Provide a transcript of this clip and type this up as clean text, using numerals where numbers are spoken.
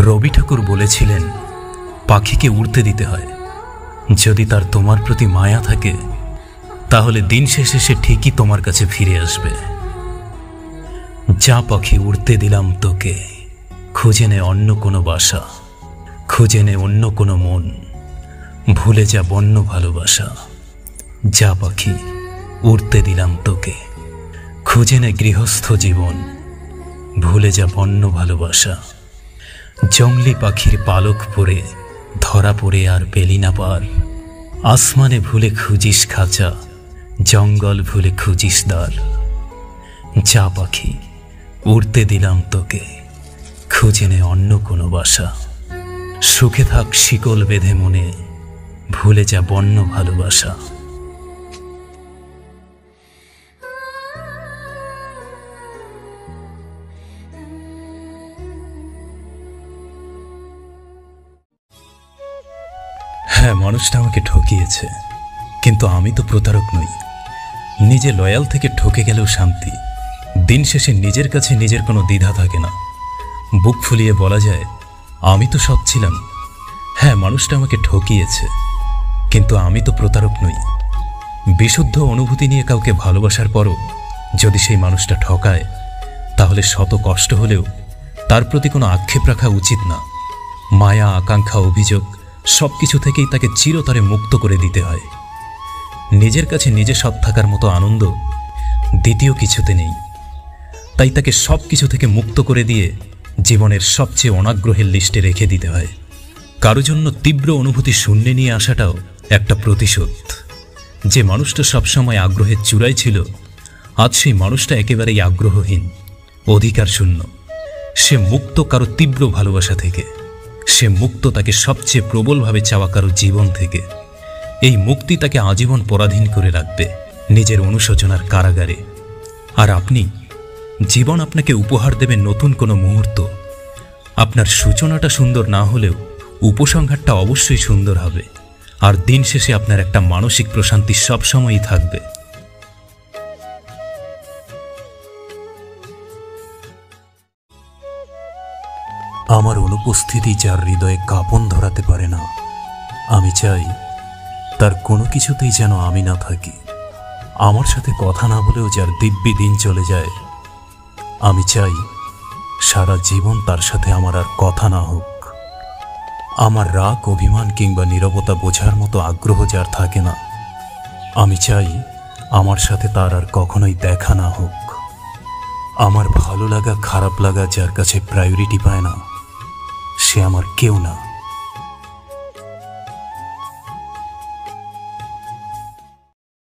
রবি ঠাকুর বলেছিলেন, পাখিকে উড়তে দিতে হয়। যদি তার তোমার প্রতি মায়া থাকে, তাহলে দিন শেষে সে ঠিকই তোমার কাছে ফিরে আসবে। যা পাখি, উড়তে দিলাম তোকে, খুঁজে নে অন্য কোনো বাসা, খুঁজে নে অন্য কোনো মন, ভুলে যা বন্য ভালোবাসা। যা পাখি, উড়তে দিলাম তোকে, খুঁজে নে গৃহস্থ জীবন, ভুলে যা বন্য ভালোবাসা। জংলি পাখির পালক পরে ধরা পড়ে আর পেলি না পার, আসমানে ভুলে খুঁজিস খাঁচা, জঙ্গল ভুলে খুঁজিস দ্বার। যা পাখি, উড়তে দিলাম তোকে, খুঁজে নে অন্য কোনো বাসা, সুখে থাক শিকল বেঁধে মনে, ভুলে যা বন্য ভালোবাসা। হ্যাঁ, মানুষটা আমাকে ঠকিয়েছে, কিন্তু আমি তো প্রতারক নই। নিজে লয়াল থেকে ঠকে গেলেও শান্তি। দিন শেষে নিজের কাছে নিজের কোনো দ্বিধা থাকে না। বুক ফুলিয়ে বলা যায়, আমি তো সৎ ছিলাম। হ্যাঁ, মানুষটা আমাকে ঠকিয়েছে, কিন্তু আমি তো প্রতারক নই। বিশুদ্ধ অনুভূতি নিয়ে কাউকে ভালোবাসার পরও যদি সেই মানুষটা ঠকায়, তাহলে শত কষ্ট হলেও তার প্রতি কোনো আক্ষেপ রাখা উচিত না। মায়া, আকাঙ্ক্ষা, অভিযোগ সবকিছু থেকেই তাকে চিরতরে মুক্ত করে দিতে হয়। নিজের কাছে নিজে সৎ থাকার মতো আনন্দ দ্বিতীয় কিছুতে নেই। তাই তাকে সব কিছু থেকে মুক্ত করে দিয়ে জীবনের সবচেয়ে অনাগ্রহের লিস্টে রেখে দিতে হয়। কারো জন্য তীব্র অনুভূতি শূন্যে নিয়ে আসাটাও একটা প্রতিশোধ। যে মানুষটা সবসময় আগ্রহের চূড়ায় ছিল, আজ সেই মানুষটা একেবারেই আগ্রহহীন, অধিকার শূন্য। সে মুক্ত কারো তীব্র ভালোবাসা থেকে, সে মুক্ত তাকে সবচেয়ে প্রবলভাবে চাওয়া কারো জীবন থেকে। এই মুক্তি তাকে আজীবন পরাধীন করে রাখবে নিজের অনুশোচনার কারাগারে। আর আপনি, জীবন আপনাকে উপহার দেবে নতুন কোনো মুহূর্ত। আপনার সূচনাটা সুন্দর না হলেও উপসংহারটা অবশ্যই সুন্দর হবে। আর দিন শেষে আপনার একটা মানসিক প্রশান্তি সবসময়ই থাকবে। আমার অনুপস্থিতি যার হৃদয়ে কাঁপন ধরাতে পারে না, আমি চাই তার কোনো কিছুতেই যেন আমি না থাকি। আমার সাথে কথা না বলেও যার দিব্যি দিন চলে যায়, আমি চাই সারা জীবন তার সাথে আমার আর কথা না হোক। আমার রাগ, অভিমান কিংবা নীরবতা বোঝার মতো আগ্রহ যার থাকে না, আমি চাই আমার সাথে তার আর কখনোই দেখা না হোক। আমার ভালো লাগা, খারাপ লাগা যার কাছে প্রায়োরিটি পায় না, সে আমার কেউ না।